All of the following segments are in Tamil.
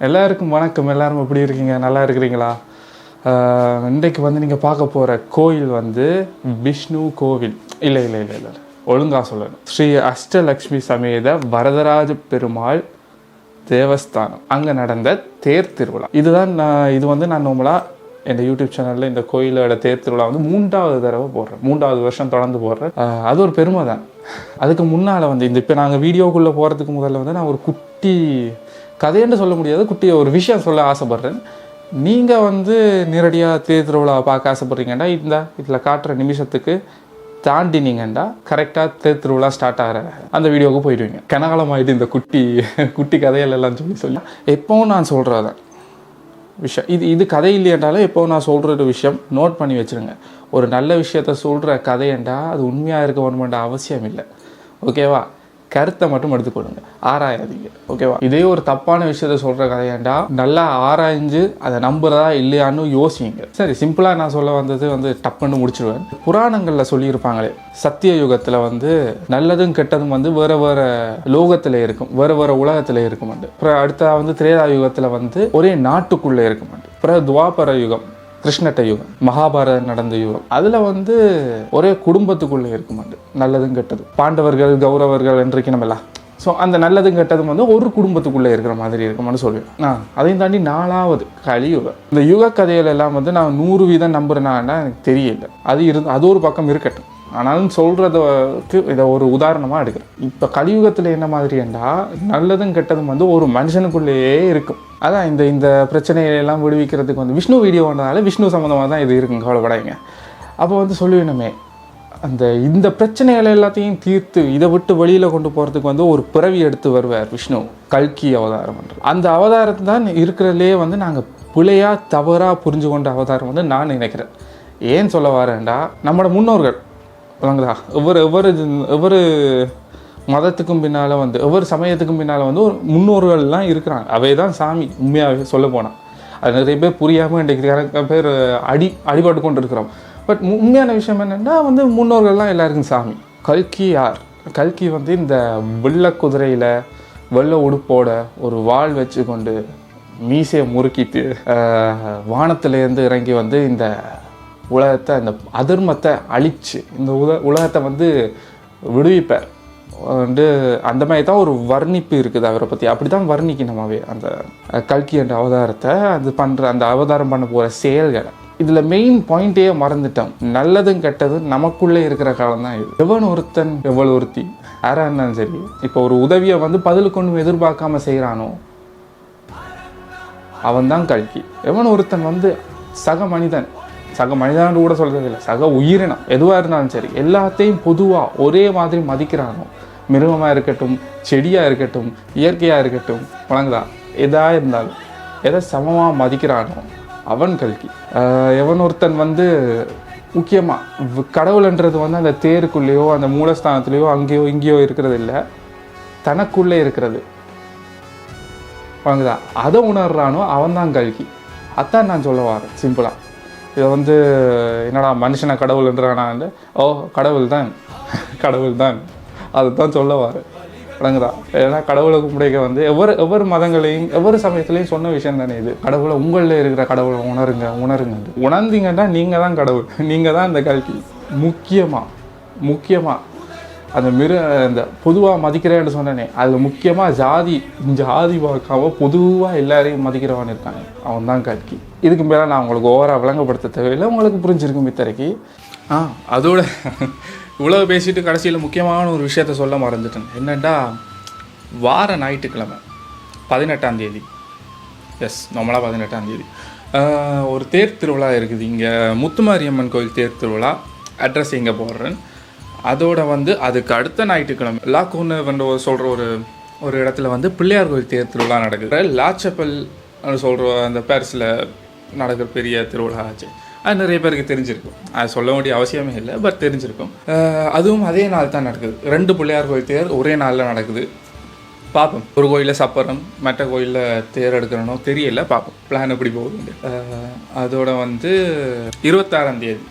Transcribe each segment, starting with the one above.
எல்லாருக்கும் வணக்கம். எல்லாரும் எப்படி இருக்கீங்க? நல்லா இருக்கிறீங்களா? இன்றைக்கு வந்து நீங்கள் பார்க்க போகிற கோயில் வந்து விஷ்ணு கோவில். இல்லை இல்லை இல்லை இல்லை ஒழுங்காக சொல்லணும். ஸ்ரீ அஷ்டலக்ஷ்மி சமேத வரதராஜ பெருமாள் தேவஸ்தானம் அங்கே நடந்த தேர் திருவிழா. இது வந்து நான் நார்மலாக என் யூடியூப் சேனலில் இந்த கோயிலோட தேர் திருவிழா வந்து 3வது தடவை போடுறேன். 3வது வருஷம் தொடர்ந்து போடுறேன். அது ஒரு பெருமை தான். அதுக்கு முன்னால் வந்து இப்போ நாங்கள் வீடியோக்குள்ளே போகிறதுக்கு முதல்ல வந்து நான் ஒரு குட்டி கதைன்னு சொல்ல முடியாது, குட்டி ஒரு விஷயம் சொல்ல ஆசைப்பட்றேன். நீங்கள் வந்து நேரடியாக தேர் திருவிழாவை பார்க்க ஆசைப்பட்றீங்கன்னா இதில் காட்டுற நிமிஷத்துக்கு தாண்டினீங்கன்னா கரெக்டாக தேர் திருவிழா ஸ்டார்ட் ஆகிற அந்த வீடியோவுக்கு போயிடுவீங்க. கனகாலம் ஆகிட்டு இந்த குட்டி கதைகள் எல்லாம் சொல்லி எப்போவும் நான் சொல்கிறதான் விஷயம் இது கதை இல்லையென்றாலும் எப்போவும் நான் சொல்கிற ஒரு விஷயம் நோட் பண்ணி வச்சுருங்க. ஒரு நல்ல விஷயத்த சொல்கிற கதையண்டா அது உண்மையாக இருக்க வேணுமென்ற அவசியம் இல்லை. ஓகேவா? கருத்தை மட்டும் எடுத்துக்கொள்ளுங்க, ஆராயாதீங்க. ஓகேவா? இதே ஒரு தப்பான விஷயத்த சொல்கிற கதையாண்டா நல்லா ஆராய்ஞ்சு அதை நம்புறதா இல்லையான்னு யோசிங்க. சரி, சிம்பிளாக நான் சொல்ல வந்தது வந்து டப்புன்னு முடிச்சிடுவேன். புராணங்களில் சொல்லியிருப்பாங்களே, சத்திய யுகத்தில் வந்து நல்லதும் கெட்டதும் வந்து வேறு வேறு லோகத்தில் இருக்கும், வேறு வேறு உலகத்தில் இருக்குமாண்டு. அப்புறம் அடுத்த வந்து திரேதா யுகத்தில் வந்து ஒரே நாட்டுக்குள்ளே இருக்குமாண்டு. அப்புறம் துவாபர யுகம், கிருஷ்ணட்ட யுகம், மகாபாரதம் நடந்த யுகம், அதில் வந்து ஒரே குடும்பத்துக்குள்ளே இருக்குமாண்டு நல்லதும் கெட்டதும். பாண்டவர்கள் கௌரவர்கள் என்றைக்கு நம்மளா. ஸோ அந்த நல்லதும் கெட்டதும் வந்து ஒரு குடும்பத்துக்குள்ளே இருக்கிற மாதிரி இருக்குமான்னு சொல்லுவேன். அதையும் தாண்டி 4வது கலியுகம். இந்த யுக கதைகள் எல்லாம் வந்து நான் 100% நம்புறேன்னா எனக்கு தெரியல. அது ஒரு பக்கம் இருக்கட்டும். ஆனாலும் சொல்கிறதுக்கு இதை ஒரு உதாரணமாக எடுக்கிறேன். இப்போ கலியுகத்தில் என்ன மாதிரின்னா நல்லதும் கெட்டதும் வந்து ஒரு மனுஷனுக்குள்ளேயே இருக்கும். அதான் இந்த பிரச்சனைகளெல்லாம் விடுவிக்கிறதுக்கு வந்து விஷ்ணு வீடியோ வந்ததால விஷ்ணு சம்மந்தமாக தான் இது இருக்குங்க, கவலைப்படாதீங்க. அப்போ வந்து சொல்லுவேணுமே, இந்த பிரச்சனைகள் எல்லாத்தையும் தீர்த்து இதை விட்டு வெளியில் கொண்டு போகிறதுக்கு வந்து ஒரு பிறவி எடுத்து வருவார் விஷ்ணு. கல்கி அவதாரம் பண்ணுறது. அந்த அவதாரத்தை தான் இருக்கிறதுலே வந்து நாங்கள் பிழையாக தவறாக புரிஞ்சு கொண்ட அவதாரம் வந்து நான் நினைக்கிறேன். ஏன் சொல்ல வரேன்டா, நம்மளோட முன்னோர்கள் வழங்குதா ஒவ்வொரு மதத்துக்கும் பின்னால் வந்து ஒவ்வொரு சமயத்துக்கும் பின்னால் வந்து ஒரு முன்னோர்கள்லாம் இருக்கிறாங்க. அவை தான் சாமி. உண்மையாகவே சொல்ல போனால் அது நிறைய பேர் புரியாமல் இன்றைக்கு நிறைய பேர் அடிபட்டு கொண்டு இருக்கிறோம். பட் உண்மையான விஷயம் என்னென்னா வந்து முன்னோர்கள்லாம் எல்லாருக்கும் சாமி. கல்கி யார்? கல்கி வந்து இந்த வெள்ளை குதிரையில் வெள்ளை உடுப்போட ஒரு வாள் வச்சு கொண்டு மீசையை முறுக்கிட்டு வானத்திலேருந்து இறங்கி வந்து இந்த உலகத்தை, அந்த அதர்மத்தை அழித்து இந்த உலகத்தை வந்து விடுவிப்பார் வந்து. அந்த மாதிரி தான் ஒரு வர்ணிப்பு இருக்குது அவரை பற்றி. அப்படி தான் வர்ணிக்கணுமாவே அந்த கல்கி என்ற அவதாரத்தை, அது பண்ணுற அந்த அவதாரம் பண்ண போகிற செயல்களை. இதில் மெயின் பாயிண்ட்டே மறந்துட்டோம். நல்லதும் கெட்டதும் நமக்குள்ளே இருக்கிற காலம் தான் இது. எவன் ஒருத்தன் எவ்வளோ ஒருத்தி யாராக இருந்தாலும் சரி, இப்போ ஒரு உதவியை வந்து பதிலுக்கு ஒன்றும் எதிர்பார்க்காம செய்கிறானோ அவன் தான் கல்கி. எவன் ஒருத்தன் வந்து சக மனிதன் கூட சொல்கிறது இல்லை, சக உயிரினம் எதுவாக இருந்தாலும் சரி எல்லாத்தையும் பொதுவாக ஒரே மாதிரி மதிக்கிறானோ, மிருகமாக இருக்கட்டும், செடியாக இருக்கட்டும், இயற்கையாக இருக்கட்டும், வழங்குதா எதாக இருந்தாலும் எதை சமமாக மதிக்கிறானோ அவன் கல்கி. எவன் ஒருத்தன் வந்து முக்கியமாக கடவுள்ன்றது வந்து அந்த தேருக்குள்ளேயோ அந்த மூலஸ்தானத்துலேயோ அங்கேயோ இங்கேயோ இருக்கிறது இல்லை, தனக்குள்ளே இருக்கிறது. வழங்குதா அதை உணர்றானோ அவன் தான் கல்கி. அதான் நான் சொல்ல வரேன் சிம்பிளாக. இதை வந்து என்னடா மனுஷனை கடவுள்ன்றானான்னு, கடவுள் தான் அதுதான் சொல்ல வார். வழங்குதா. ஏன்னா கடவுளை கும்பிடைக்க வந்து ஒவ்வொரு மதங்களையும் ஒவ்வொரு சமயத்துலையும் சொன்ன விஷயம் தானே இது. கடவுளை உங்களில் இருக்கிற கடவுளை உணருங்க. உணர்ந்தீங்கன்னா நீங்கள் தான் கடவுள், நீங்கள் தான் இந்த கல்கி. முக்கியமாக அந்த பொதுவாக மதிக்கிறேன்னு சொன்னேனே, அதில் முக்கியமாக ஜாதி பார்க்காம பொதுவாக எல்லாரையும் மதிக்கிறவன் இருக்காங்க, அவன் தான் கல்கி. இதுக்கு மேலே நான் உங்களுக்கு ஓவராக விளங்கப்படுத்த தேவையில்லை, உங்களுக்கு புரிஞ்சிருக்கும் இத்தரைக்கு. அதோட இவ்வளோ பேசிட்டு கடைசியில் முக்கியமான ஒரு விஷயத்த சொல்ல மறந்துட்டேன். என்னென்னா, வார ஞாயிற்றுக்கிழமை 18ஆம் தேதி, நம்மளா 18ஆம் தேதி ஒரு தேர் திருவிழா இருக்குது இங்கே, முத்துமாரியம்மன் கோயில் தேர் திருவிழா. அட்ரஸ் இங்கே போடுறேன். அதோட வந்து அதுக்கு அடுத்த ஞாயிற்றுக்கிழமை லாக்கூன்னு சொல்கிற ஒரு இடத்துல வந்து பிள்ளையார் கோயில் தேர் திருவிழா நடக்குது. லாச்சப்பல் சொல்கிற அந்த பேரிஸில் நடக்கிற பெரிய திருவிழா ஆச்சு. அது நிறைய பேருக்கு தெரிஞ்சிருக்கும், அது சொல்ல வேண்டிய அவசியமே இல்லை, பட் தெரிஞ்சிருக்கும். அதுவும் அதே நாள் தான் நடக்குது. 2 பிள்ளையார் கோயில் தேர் ஒரே நாளில் நடக்குது. பார்ப்போம். ஒரு கோயிலில் சப்பரம், மற்ற கோயிலில் தேர் எடுக்கிறனோ தெரியல, பார்ப்போம் பிளான் எப்படி போகுது. அதோட வந்து 26ஆம் தேதி,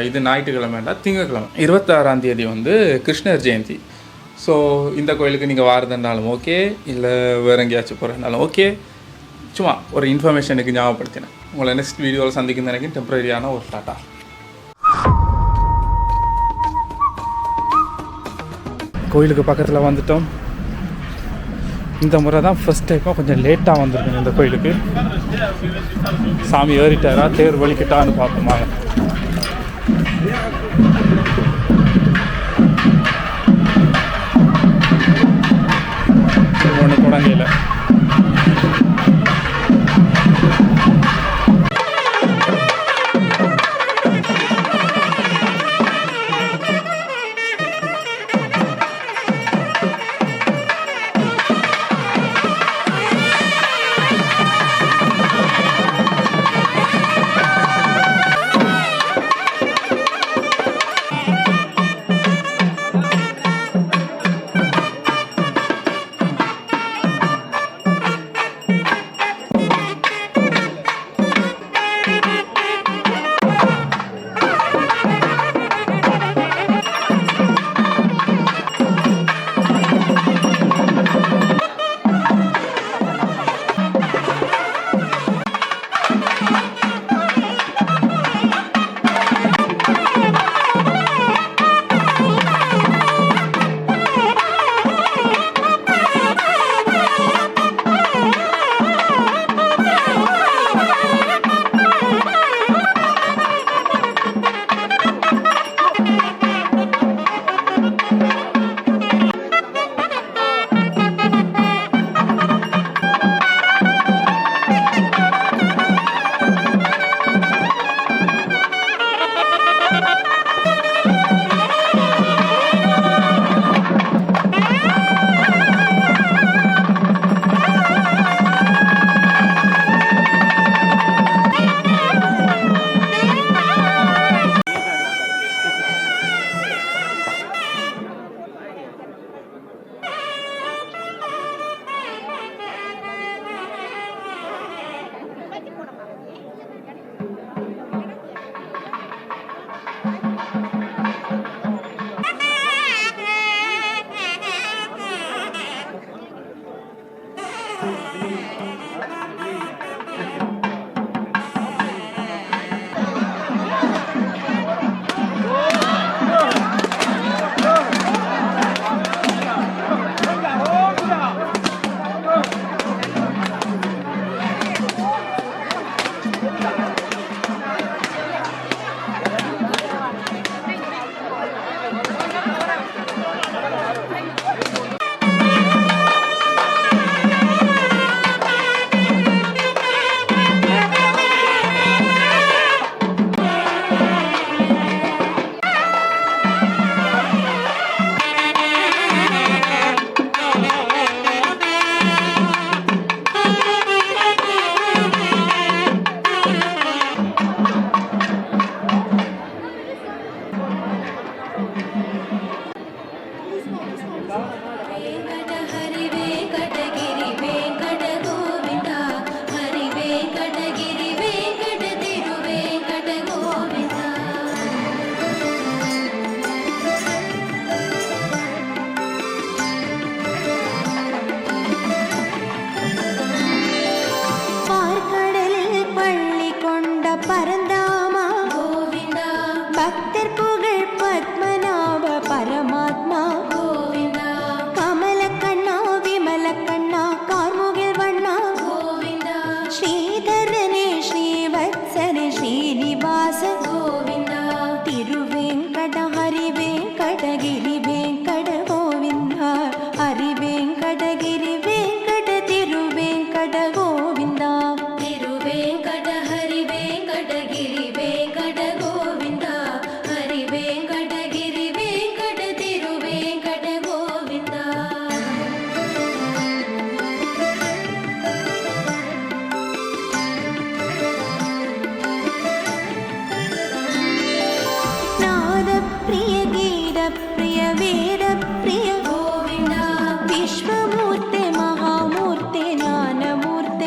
இது ஞாயிற்றுக்கிழமைண்டா திங்கக்கிழமை 26ஆம் தேதி வந்து கிருஷ்ணர் ஜெயந்தி. ஸோ இந்த கோயிலுக்கு நீங்கள் வாரதுனாலும் ஓகே, இல்லை வேறு எங்கேயாச்சும் போகிறதுனாலும் ஓகே. சும்மா ஒரு இன்ஃபர்மேஷனுக்கு ஞாபகப்படுத்தினேன். உங்களை நெக்ஸ்ட் வீடியோவில் சந்திக்கும் நினைக்கிறேன். டெம்பரரியான ஒரு டாட்டா. கோயிலுக்கு பக்கத்தில் வந்துட்டோம். இந்த முறை தான் ஃபஸ்ட் டைமாக கொஞ்சம் லேட்டாக வந்திருக்கேன் இந்த கோயிலுக்கு. சாமி ஏறிட்டாரா தேர் வலிக்கிட்டான்னு பார்ப்போமா. ஒன்று தொடங்கல. विश्वमूर्ते महामूर्ते ज्ञानमूर्ते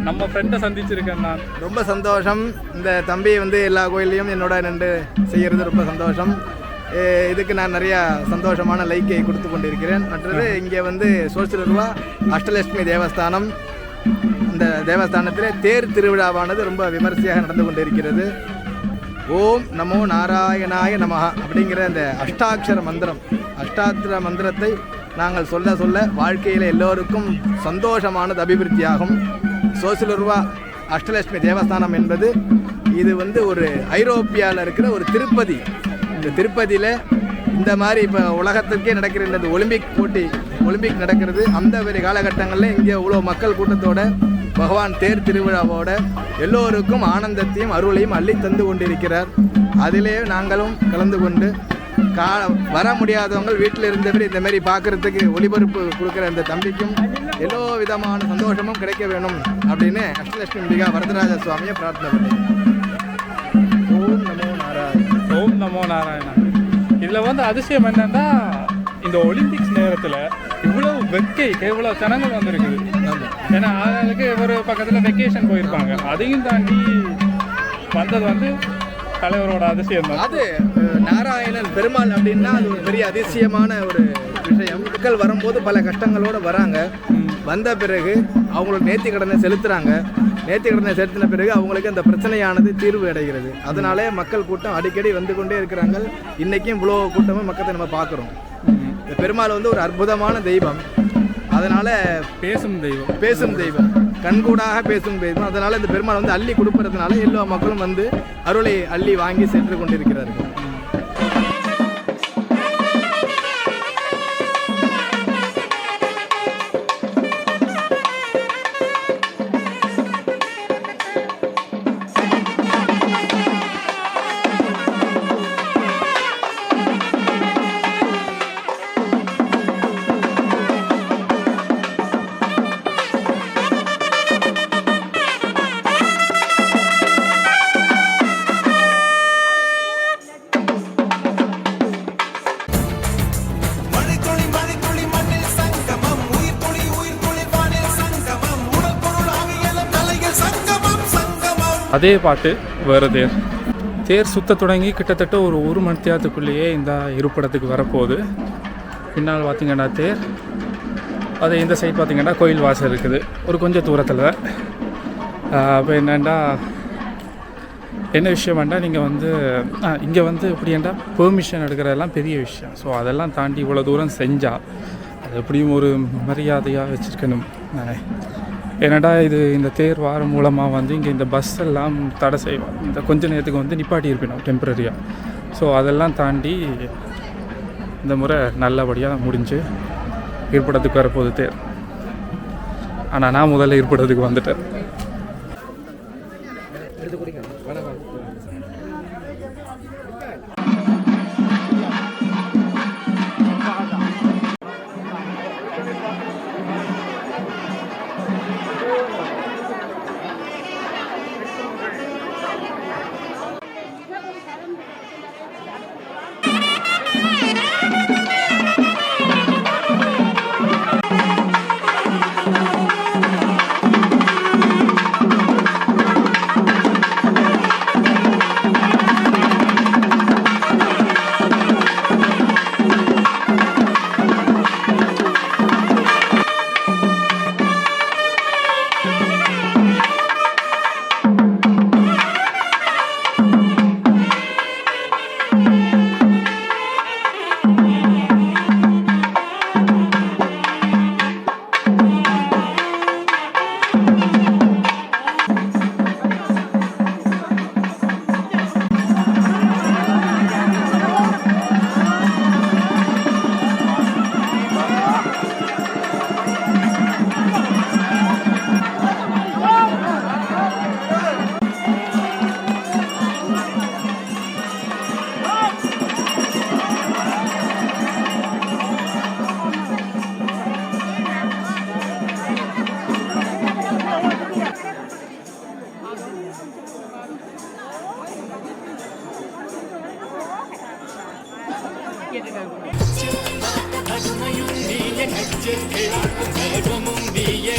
நம்ம ஃப்ரெண்டை சந்திச்சிருக்கேன் நான். ரொம்ப சந்தோஷம். இந்த தம்பி வந்து எல்லா கோயிலையும் என்னோட நின்று செய்கிறது ரொம்ப சந்தோஷம். இதுக்கு நான் நிறையா சந்தோஷமான லைக்கை கொடுத்து கொண்டிருக்கிறேன். மற்றது இங்கே வந்து சோசியல் அஷ்டலட்சுமி தேவஸ்தானம், இந்த தேவஸ்தானத்தில் தேர் திருவிழாவானது ரொம்ப விமர்சையாக நடந்து கொண்டிருக்கிறது. ஓம் நமோ நாராயணாய நமஹ அப்படிங்கிற அந்த அஷ்டாட்சர மந்திரத்தை நாங்கள் சொல்ல சொல்ல வாழ்க்கையில் எல்லோருக்கும் சந்தோஷமானது அபிவிருத்தியாகும். சோசியல் அஷ்டலட்சுமி தேவஸ்தானம் என்பது இது வந்து ஒரு ஐரோப்பியாவில் இருக்கிற ஒரு திருப்பதி. இந்த திருப்பதியில் இந்த மாதிரி இப்போ உலகத்துக்கே நடக்கிற இந்த ஒலிம்பிக் நடக்கிறது. அந்த ஒரு காலகட்டங்களில் இங்கே இவ்வளோ மக்கள் கூட்டத்தோட பகவான் தேர் திருவிழாவோட எல்லோருக்கும் ஆனந்தத்தையும் அருளையும் அள்ளி தந்து கொண்டிருக்கிறார். அதிலே நாங்களும் கலந்து கொண்டு வர முடியாதவங்க வீட்டில் இருந்தபடி இந்த மாதிரி பார்க்குறதுக்கு ஒளிபரப்பு கொடுக்குற இந்த தம்பிக்கும் எல்லோ விதமான சந்தோஷமும் கிடைக்க வேணும் அப்படின்னு அஷ்டலட்சுமி அம்பிகா வரதராஜ சுவாமியை பிரார்த்தனை பண்ணி ஓம் நமோ நாராயணா. இதில் வந்து அதிசயம் என்னன்னா, இந்த ஒலிம்பிக்ஸ் நேரத்தில் இவ்வளோ இவ்வளோ ஜனங்கள் வந்திருக்குது. ஏன்னா ஆளுக்கு ஒரு பக்கத்தில் வெக்கேஷன் போயிருப்பாங்க. அதையும் தாண்டி வந்தது வந்து தலைவரோட அதிசயம் தான். அது நாராயணன் பெருமாள் அப்படின்னா அது ஒரு பெரிய அதிசயமான ஒரு விஷயம். மக்கள் வரும்போது பல கஷ்டங்களோடு வராங்க. வந்த பிறகு அவங்களுக்கு நேர்த்திக்கடனை செலுத்துகிறாங்க. நேர்த்திக்கடனை செலுத்தின பிறகு அவங்களுக்கு அந்த பிரச்சனையானது தீர்வு அடைகிறது. அதனாலே மக்கள் கூட்டம் அடிக்கடி வந்து கொண்டே இருக்கிறாங்க. இன்றைக்கும் இவ்வளோ கூட்டமும் மக்களை நம்ம பார்க்குறோம். இந்த பெருமாள் வந்து ஒரு அற்புதமான தெய்வம். அதனால் பேசும் தெய்வம் கண்கூடாக பேசும் தெய்வம். அதனால் இந்த பெருமாள் வந்து அள்ளி கொடுப்பறதுனால எல்லா மக்களும் வந்து அருளை அள்ளி வாங்கி சென்று கொண்டிருக்கிறார்கள். அதே பாட்டு வேறு தேர் சுத்த தொடங்கி கிட்டத்தட்ட ஒரு மணி நேரத்துக்குள்ளேயே இந்த இருப்பிடத்துக்கு வரப்போகுது. பின்னால் பார்த்திங்கன்னா தேர், அது இந்த சைட் பார்த்திங்கன்னா கோயில் வாசல் இருக்குது ஒரு கொஞ்சம் தூரத்தில். அப்போ என்னென்னா என்ன விஷயம் வேண்டாம், நீங்கள் வந்து இங்கே வந்து எப்படின்னா பெர்மிஷன் எடுக்கிறதெல்லாம் பெரிய விஷயம். ஸோ அதெல்லாம் தாண்டி இவ்வளோ தூரம் செஞ்சால் அது எப்படியும் ஒரு மரியாதையாக வச்சுருக்கணும் நானே. ஏன்னாடா இந்த தேர் வாரம் மூலமாக வந்து இங்கே இந்த பஸ் எல்லாம் தடை செய்வோம். இந்த கொஞ்ச நேரத்துக்கு வந்து நிப்பாட்டி இருப்பினோம் டெம்பரரியாக. ஸோ அதெல்லாம் தாண்டி இந்த முறை நல்லபடியாக முடிஞ்சு இருப்பிடத்துக்கு வரப்போகுது தேர். ஆனால் நான் முதல்ல இருப்பிடத்துக்கு வந்துட்டேன். நீயே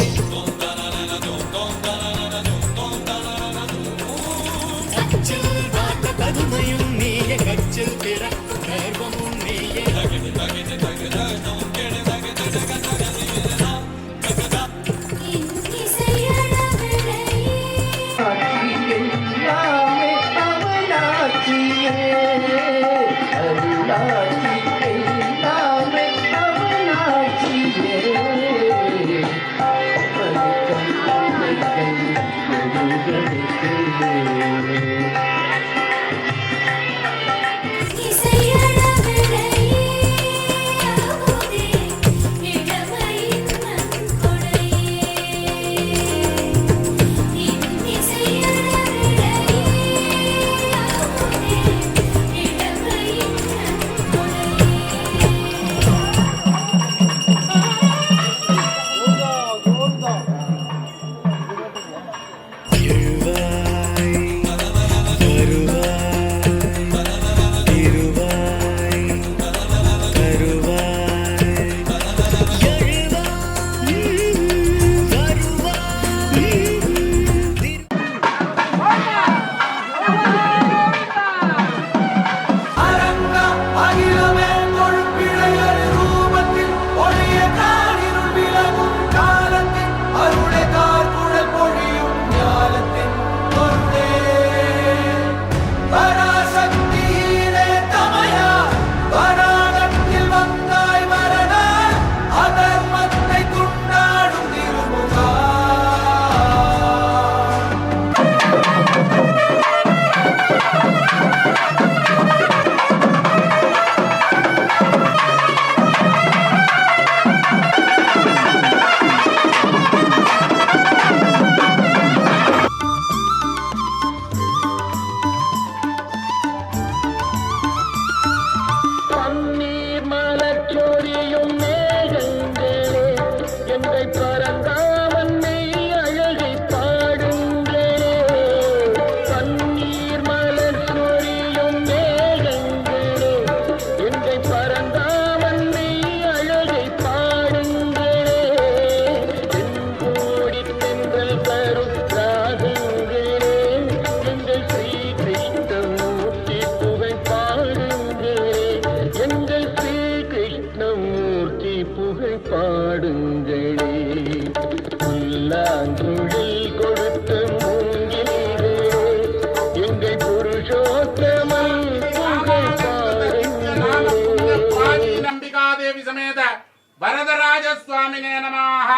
வரதராஜஸ்வாமினே நமः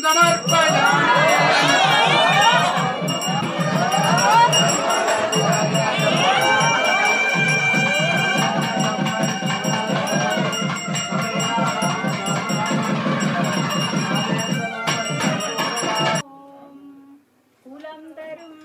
சமர்ப்பயாமி. குலம் தரும்